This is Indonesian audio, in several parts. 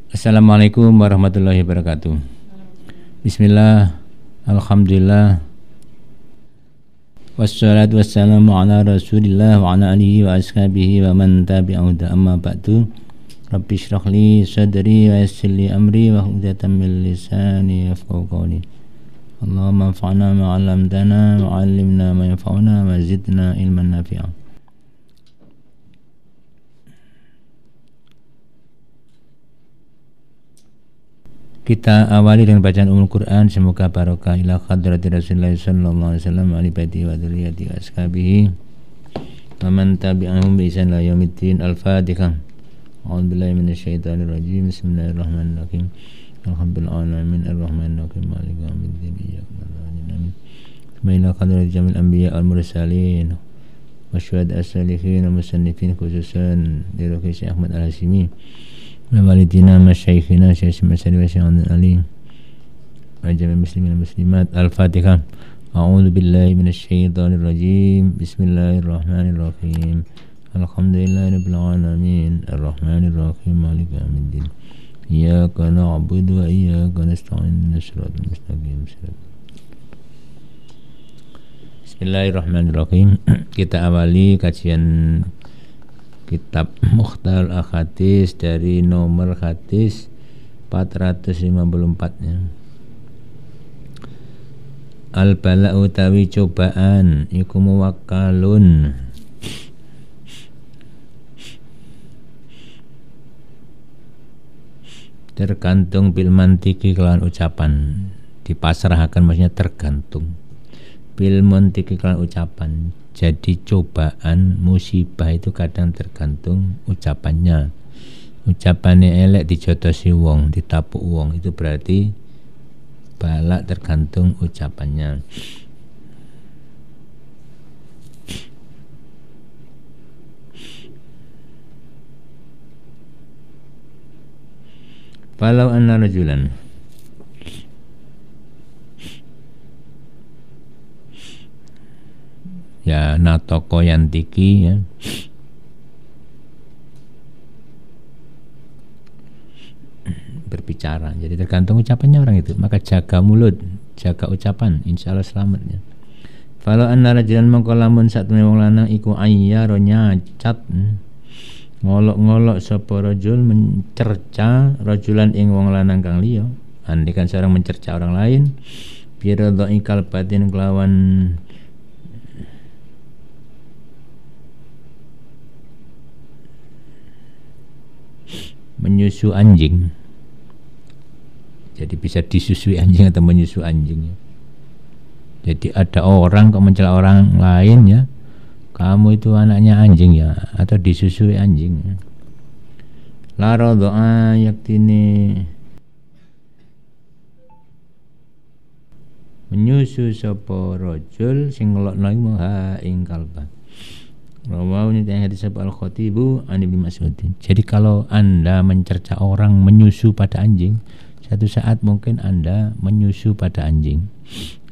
Assalamualaikum warahmatullahi wabarakatuh. Bismillah, alhamdulillah, wassalatu wassalamu ala rasulillah wa ala alihi wa ashabihi wa man tabi'ahu amma ba'du. Rabbi shrah li sadri wa yassir li amri wa hlul min lisani yafqahu qawli. Allahumma anfa'na ma 'allamtana wa 'allimna ma yanfa'una wa zidna ilman nafi'a. Kita awali dengan bacaan Ummul Quran, semoga barokah ila hadrati Rasulullah sallallahu alaihi wasallam wa ali baiti wa dzurriyyati wa ashabihi wa man tabi'ahum bi ihsan ila yaumiddin. Al-Fatihah. A'udzubillahi minasyaitonir rajim. Bismillahirrahmanirrahim. Alhamdulillahi alamin arrahmanir rahim maliki yaumiddin iyyaka na'budu wa iyyaka nasta'in. Ila hadrati jamil anbiya wal mursalin wa syuhada as-salihin wa musannifin, khususan di Ruki Syekh Ahmad Al-Hashimi wa walidina masyaikhina Syekh Masari wa Syekh Ali wa jami'il muslimin wal muslimat. Al-Fatihah. A'udzu billahi minasyaitonir rajim. Bismillahirrahmanirrahim. Alhamdulillahirabbil alamin arrahmanir rahim maliki yaumiddin. Iyyaka na'budu wa iyyaka nasta'in. Shiratal mustaqim. Bismillahirrahmanirrahim. Kita awali kajian Kitab Mukhtarul Ahadits dari nomor hadis 454-nya. Al-bala'u utawi cobaan iku muwakkalun tergantung bil mantiki kelawan ucapan, dipasrahkan, maksudnya tergantung bil mantiki kelawan ucapan. Jadi cobaan, musibah itu kadang tergantung ucapannya. Ucapannya elek dijotosi wong, ditapuk wong, itu berarti balak tergantung ucapannya. Falau anna rajulan ya natoko yantiki, ya berbicara, jadi tergantung ucapannya orang itu, maka jaga mulut, jaga ucapan, insya Allah selamatnya. Falau anna rajulan mongko lamun satune wong lanang iku ayyaro nyacat, ngolok-ngolok sapa rajul, mencerca rajulan ing wong lanang kang liya, andikan seorang mencerca orang lain biradhi kalbatin kelawan menyusu anjing. Jadi bisa disusui anjing atau menyusu anjing, ya. Jadi ada orang kok mencela orang lain, ya, kamu itu anaknya anjing, ya, atau disusui anjing, ya. La radha'a yaktini menyusu sapa rajul sing ngelokno ing kalban. Rawahu ni hadis Al-Khatibu an Ibnu Mas'ud. Jadi kalau Anda mencerca orang menyusu pada anjing, satu saat mungkin Anda menyusu pada anjing.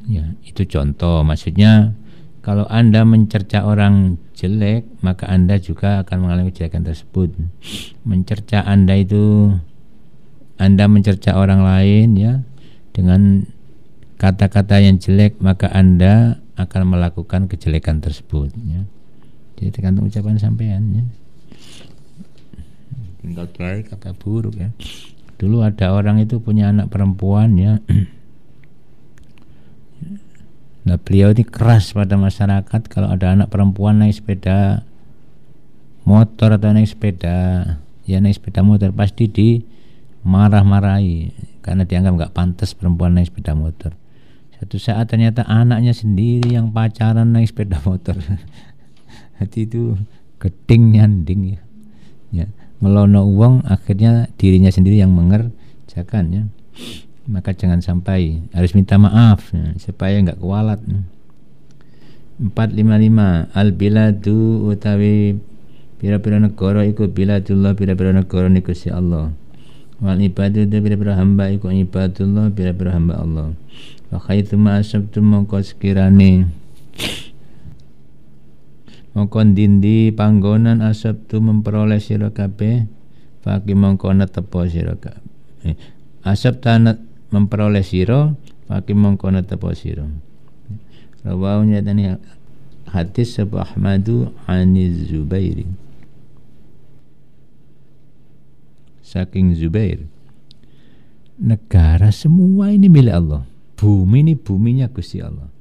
Ya, itu contoh. Maksudnya kalau Anda mencerca orang jelek, maka Anda juga akan mengalami kejelekan tersebut. Mencerca Anda itu, Anda mencerca orang lain, ya, dengan kata-kata yang jelek, maka Anda akan melakukan kejelekan tersebut, ya. Jadi tergantung ucapan sampean, ya. Tinggal baik apa buruk, ya. Dulu ada orang itu punya anak perempuan, ya. Nah, beliau ini keras pada masyarakat. Kalau ada anak perempuan naik sepeda motor atau naik sepeda motor, pasti dimarah-marahi karena dianggap nggak pantas perempuan naik sepeda motor. Satu saat ternyata anaknya sendiri yang pacaran naik sepeda motor. Hati itu geding nyanding, ya, ya, melono uang, akhirnya dirinya sendiri yang mengerjakan, ya. Maka jangan sampai, harus minta maaf, ya, supaya enggak kualat. 455 al biladu utawi pira-pira negara iku biladullah, pira-pira negara niku si Allah. Wal ibadu pira-pira hamba iku ibadullah, pira-pira hamba Allah. Wa khaitu ma asabtum mongko sekirane mongko dindi panggonan asabtu memperoleh sira kabeh Faki mongko netepo sira asab tanat memperoleh sira faki mongko netepo sira. Rawahu nyatani hadis sapa Ahmadu aniz Zubairi saking Zubair. Negara semua ini milik Allah, bumi ini buminya Gusti Allah,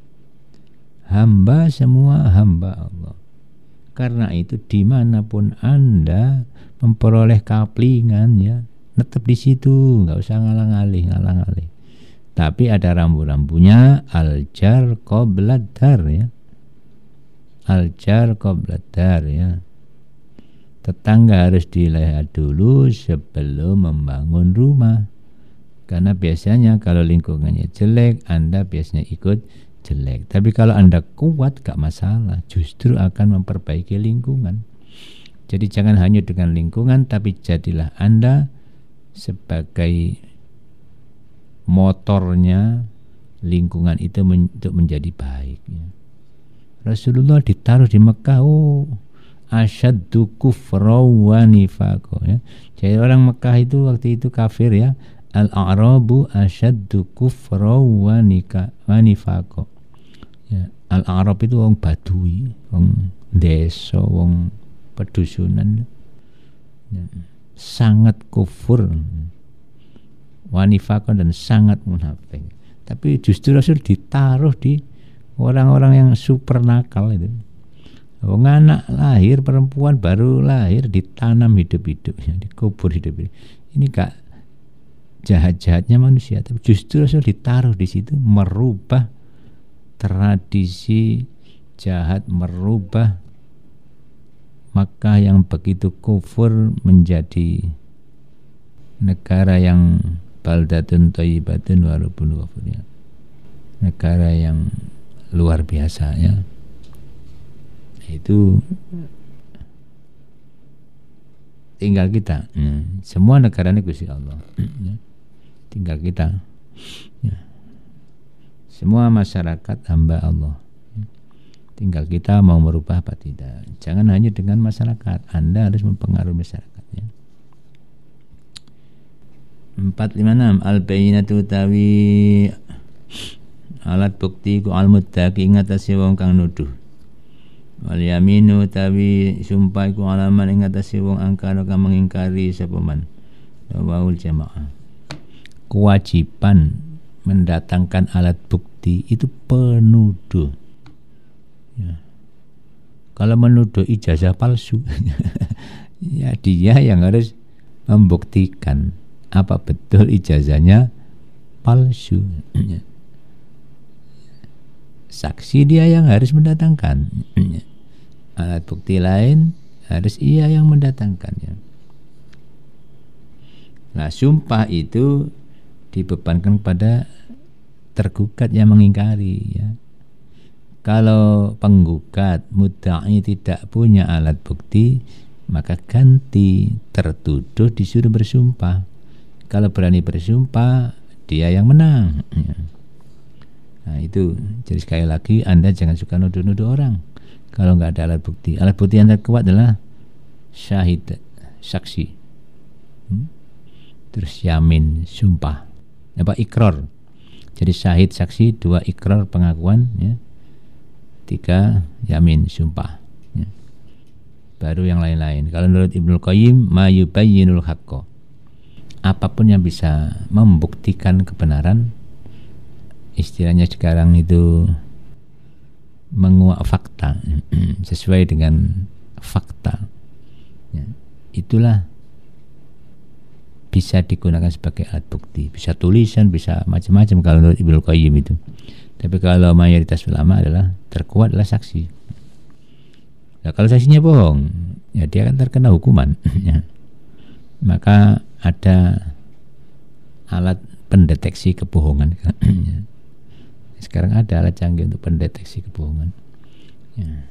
hamba semua hamba Allah. Karena itu dimanapun Anda memperoleh kaplingan ya, tetap di situ, nggak usah ngalang-alih. Tapi ada rambu-rambunya, aljar qoblad dar ya. Aljar qoblad dar ya. Tetangga harus dilihat dulu sebelum membangun rumah. Karena biasanya kalau lingkungannya jelek, Anda biasanya ikut jelek. Tapi kalau Anda kuat, gak masalah. Justru akan memperbaiki lingkungan. Jadi jangan hanya dengan lingkungan, tapi jadilah Anda sebagai motornya lingkungan itu untuk menjadi baik. Rasulullah ditaruh di Mekah, asyaddu kufra wa nifaqo ya. Jadi orang Mekah itu waktu itu kafir ya. Al-a'rabu asyaddu kufra wa nifaqo. Ya, al-a'rab itu wong badui, wong desa, wong pedusunan. Ya, sangat kufur. Wa nifaqo dan sangat munafik. Tapi justru Rasul ditaruh di orang-orang yang super nakal itu. Wong anak lahir perempuan baru lahir ditanam hidup-hidup ya, dikubur hidup-hidup. Ini gak jahat-jahatnya manusia, tapi justru Rasul ditaruh di situ merubah tradisi jahat, merubah Makkah yang begitu kufur menjadi negara yang baldatun thayyibatun walaupun kufur ya. Negara yang luar biasa ya. Itu tinggal kita. Semua negara ini Gusti Allah. Tinggal kita. Ya. Semua masyarakat hamba Allah. Tinggal kita mau merubah apa tidak. Jangan hanya dengan masyarakat. Anda harus mempengaruhi masyarakatnya. 456 al-bayyinatu tawi alat bukti ku al-muttaqi ngatasi wong kang nuduh. Wal yaminu tawi sumpah ku alaman ing ngatasi wong angkara kang mengingkari sapa man. Wa'ul jamaah. Kewajiban mendatangkan alat bukti itu penuduh. Ya. Kalau menuduh ijazah palsu, ya dia yang harus membuktikan apa betul ijazahnya palsu. Saksi dia yang harus mendatangkan. Alat bukti lain harus ia yang mendatangkannya. Nah, sumpah itu dibebankan pada tergugat yang mengingkari ya. Kalau penggugat mudda'i tidak punya alat bukti, maka ganti tertuduh disuruh bersumpah. Kalau berani bersumpah, dia yang menang. Nah itu, jadi sekali lagi Anda jangan suka nuduh-nuduh orang kalau nggak ada alat bukti. Alat bukti yang terkuat adalah syahid, saksi, terus yamin, sumpah, ikrar. Jadi syahid, saksi, 2 ikrar, pengakuan ya. 3 yamin, sumpah ya. Baru yang lain-lain. Kalau menurut Ibnu Qayyim, ma yubayyinul haqqo, apapun yang bisa membuktikan kebenaran, istilahnya sekarang itu menguak fakta, sesuai dengan fakta ya. Itulah bisa digunakan sebagai alat bukti. Bisa tulisan, bisa macam-macam kalau menurut Ibnu Qayyim itu. Tapi kalau mayoritas ulama adalah terkuat adalah saksi. Nah, kalau saksinya bohong, ya dia akan terkena hukuman. Ya. Maka ada alat pendeteksi kebohongan. Sekarang ada alat canggih untuk pendeteksi kebohongan. Ya.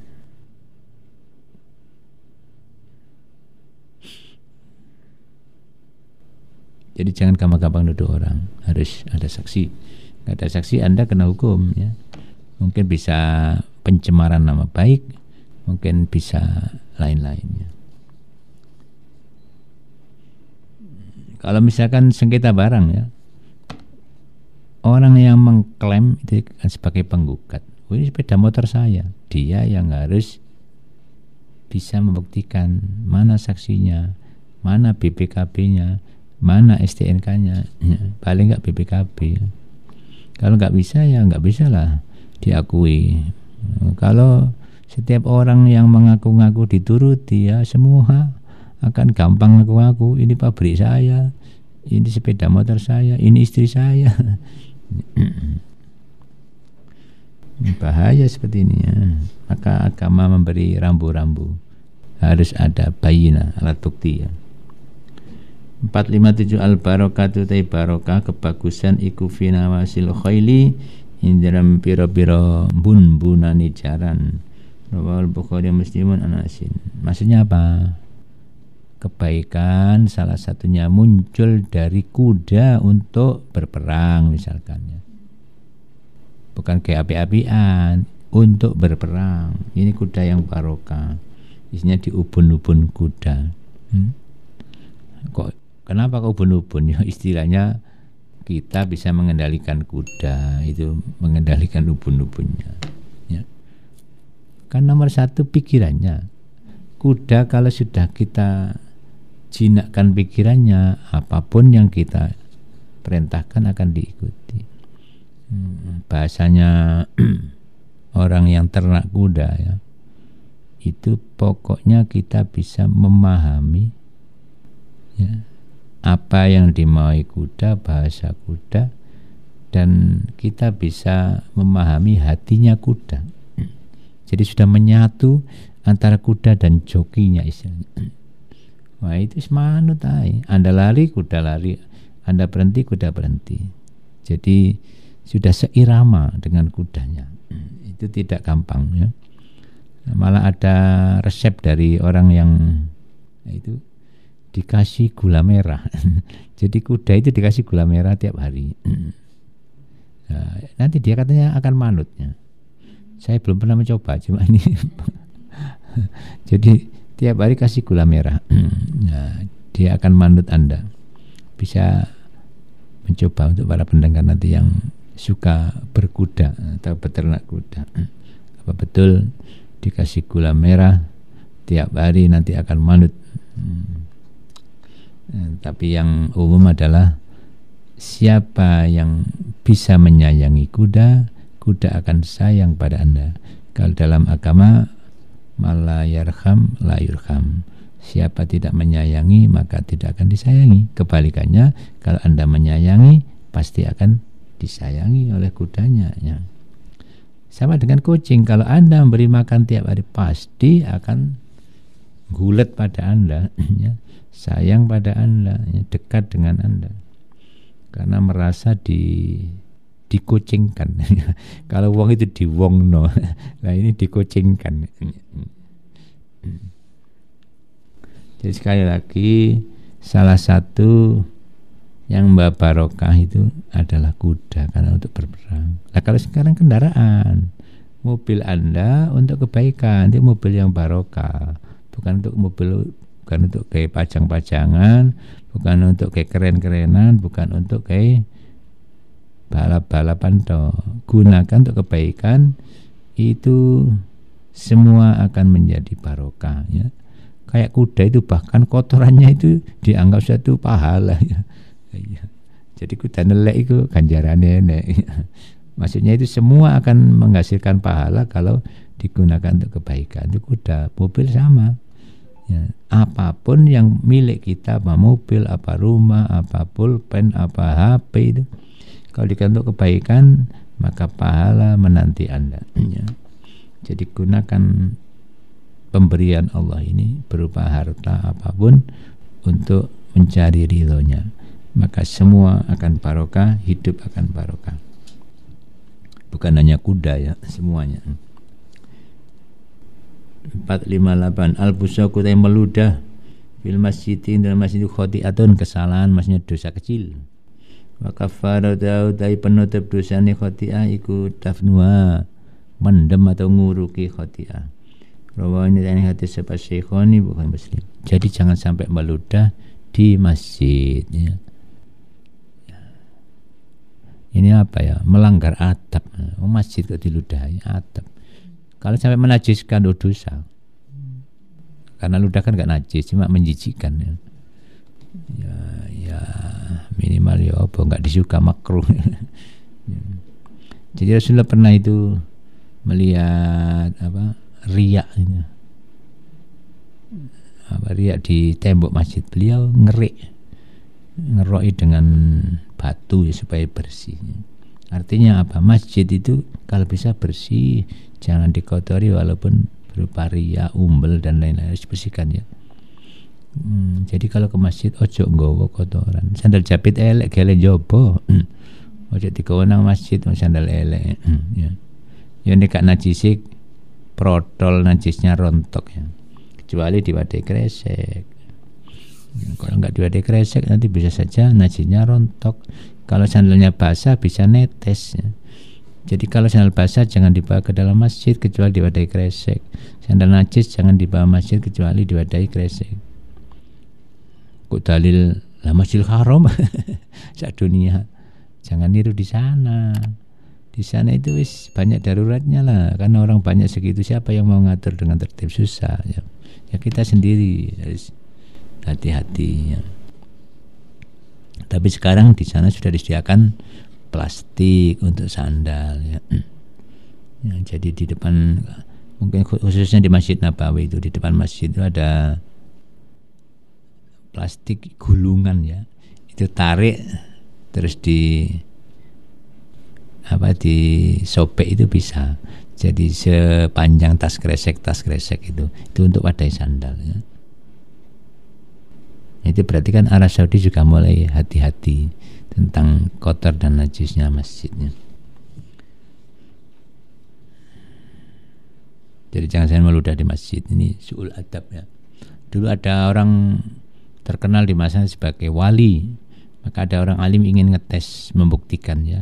Jadi jangan gampang-gampang nuduh orang, harus ada saksi. Nggak ada saksi Anda kena hukum ya. Mungkin bisa pencemaran nama baik, mungkin bisa lain-lainnya. Kalau misalkan sengketa barang ya, orang yang mengklaim itu sebagai penggugat, ini sepeda motor saya, dia yang harus bisa membuktikan mana saksinya, mana BPKB-nya, mana STNK-nya, paling nggak BPKB. Kalau nggak bisa ya nggak bisa lah diakui. Kalau setiap orang yang mengaku-ngaku dituruti ya semua akan gampang ngaku-ngaku, ini pabrik saya, ini sepeda motor saya, ini istri saya. Bahaya seperti ini ya. Maka agama memberi rambu-rambu, harus ada bayina, alat bukti ya. 457 al-barakatu tai barokah, kebagusan iku fi nawasil khaili, indram pira-pira bun-bunani jaran. Rawal Bukhari Muslimun Anasin. Maksudnya apa? Kebaikan salah satunya muncul dari kuda untuk berperang misalkan ya. Bukan kayak api-apian, untuk berperang. Ini kuda yang barokah. Isinya di ubun-ubun kuda. Kenapa kok ubun-ubun? Ya istilahnya kita bisa mengendalikan kuda, itu mengendalikan ubun-ubunnya. Ya. Kan nomor satu pikirannya. Kuda kalau sudah kita jinakkan pikirannya, apapun yang kita perintahkan akan diikuti. Bahasanya orang yang ternak kuda ya, itu pokoknya kita bisa memahami ya, apa yang dimaui kuda, bahasa kuda, dan kita bisa memahami hatinya kuda. Jadi sudah menyatu antara kuda dan jokinya istilahnya. Wah itu semanut ay. Anda lari, kuda lari. Anda berhenti, kuda berhenti. Jadi sudah seirama dengan kudanya. Itu tidak gampang ya. Malah ada resep dari orang yang itu dikasih gula merah. Jadi kuda itu dikasih gula merah tiap hari. Nah, nanti dia katanya akan manutnya. Saya belum pernah mencoba, cuma ini. Jadi tiap hari kasih gula merah. Nah, dia akan manut Anda. Bisa mencoba untuk para pendengar nanti yang suka berkuda atau beternak kuda. Apa betul dikasih gula merah tiap hari nanti akan manut? Tapi yang umum adalah siapa yang bisa menyayangi kuda, kuda akan sayang pada Anda. Kalau dalam agama mala yarham la yurham, siapa tidak menyayangi maka tidak akan disayangi. Kebalikannya, kalau Anda menyayangi pasti akan disayangi oleh kudanya ya. Sama dengan kucing, kalau Anda memberi makan tiap hari pasti akan gulet pada Anda ya. Sayang pada Anda ya, dekat dengan Anda karena merasa dikucingkan. Kalau wong itu diwongno, nah ini dikucingkan. Jadi sekali lagi salah satu yang mbak barokah itu adalah kuda karena untuk berperang. Nah kalau sekarang kendaraan, mobil Anda untuk kebaikan, itu mobil yang barokah, bukan untuk mobil, bukan untuk kayak pajang-pajangan, bukan untuk kayak keren-kerenan, bukan untuk kayak balap-balapan toh. Gunakan untuk kebaikan, itu semua akan menjadi barokah ya. Kayak kuda itu bahkan kotorannya itu dianggap satu pahala ya. Jadi kuda nelek itu ganjarannya nek. Maksudnya itu semua akan menghasilkan pahala kalau digunakan untuk kebaikan. Itu kuda, mobil sama. Ya, apapun yang milik kita, apa mobil, apa rumah, apa pulpen, apa HP itu, kalau digunakan untuk kebaikan maka pahala menanti Anda ya. Jadi gunakan pemberian Allah ini berupa harta apapun untuk mencari ridhonya, maka semua akan barokah, hidup akan barokah. Bukan hanya kuda ya, semuanya. 458 al-busaku tay meludah fil masjidin dalam masjid khotiatun, kesalahan maksudnya dosa kecil. Wa kafaratu tay penutup dosane khotiah iku tafnuha, mendem atau nguruki khotiah. Rawani dan hadis sebab Syekhoni bukan Muslim. Jadi jangan sampai meludah di masjid ya. Ini apa ya, melanggar adab. Masjid kok diludahi, adab. Kalau sampai menajiskan dosa, karena ludah kan gak najis, cuma menjijikkan ya. Ya minimal ya apa nggak disuka, makruh. Jadi Rasulullah pernah itu melihat riak itu. Riak di tembok masjid, beliau ngeroi dengan batu ya, supaya bersih. Artinya apa? Masjid itu kalau bisa bersih, jangan dikotori walaupun berupa riak, umbel dan lain-lain, harus bersihkan ya. Jadi kalau ke masjid ojo nggawa kotoran, sandal jepit elek gele jopo. Ojo digawa nang masjid sandal elek. Ya. Ya nek najisik protol najisnya rontok ya. Kecuali diwadai kresek. Kalau enggak diwadai kresek nanti bisa saja najisnya rontok. Kalau sandalnya basah bisa netes ya. Jadi kalau sandal basah jangan dibawa ke dalam masjid kecuali diwadai kresek. Sandal najis jangan dibawa masjid kecuali diwadai kresek. Kok dalil lah Masjidil Haram sak dunia, jangan niru di sana. Di sana itu wis banyak daruratnya lah, karena orang banyak segitu, siapa yang mau ngatur dengan tertib, susah ya. Ya kita sendiri harus hati-hati ya. Tapi sekarang di sana sudah disediakan plastik untuk sandal ya. Ya, jadi di depan, mungkin khususnya di Masjid Nabawi itu, di depan masjid itu ada plastik gulungan ya, itu tarik terus di sobek itu bisa jadi sepanjang tas kresek itu untuk wadai sandal ya. Itu berarti kan Arab Saudi juga mulai hati-hati tentang kotor dan najisnya masjidnya. Jadi jangan sampai meludah di masjid, ini su'ul adab ya. Dulu ada orang terkenal di masa sebagai wali, maka ada orang alim ingin ngetes, membuktikan ya,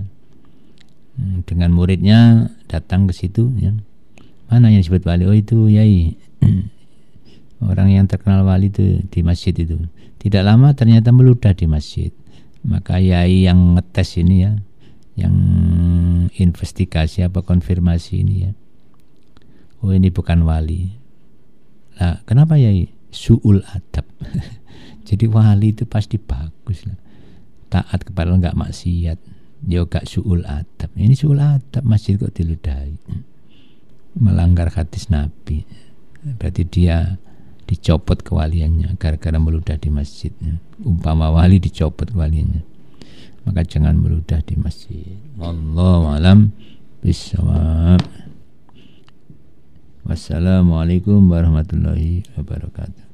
dengan muridnya datang ke situ ya. Mana yang disebut wali? Oh itu yai, orang yang terkenal wali itu di masjid itu. Tidak lama ternyata meludah di masjid. Maka yai yang ngetes ini ya, yang investigasi konfirmasi ini ya, oh ini bukan wali. Lah kenapa yai? Su'ul adab. Jadi wali itu pasti bagus lah, taat kepada enggak maksiat, dia enggak su'ul adab. Ini su'ul adab, masjid kok diludahi, melanggar hadis Nabi. Berarti dia dicopot kewaliannya gara-gara meludah di masjid. Umpama wali dicopot kewaliannya, maka jangan meludah di masjid. Wallahu a'lam bishawab. Wassalamualaikum warahmatullahi wabarakatuh.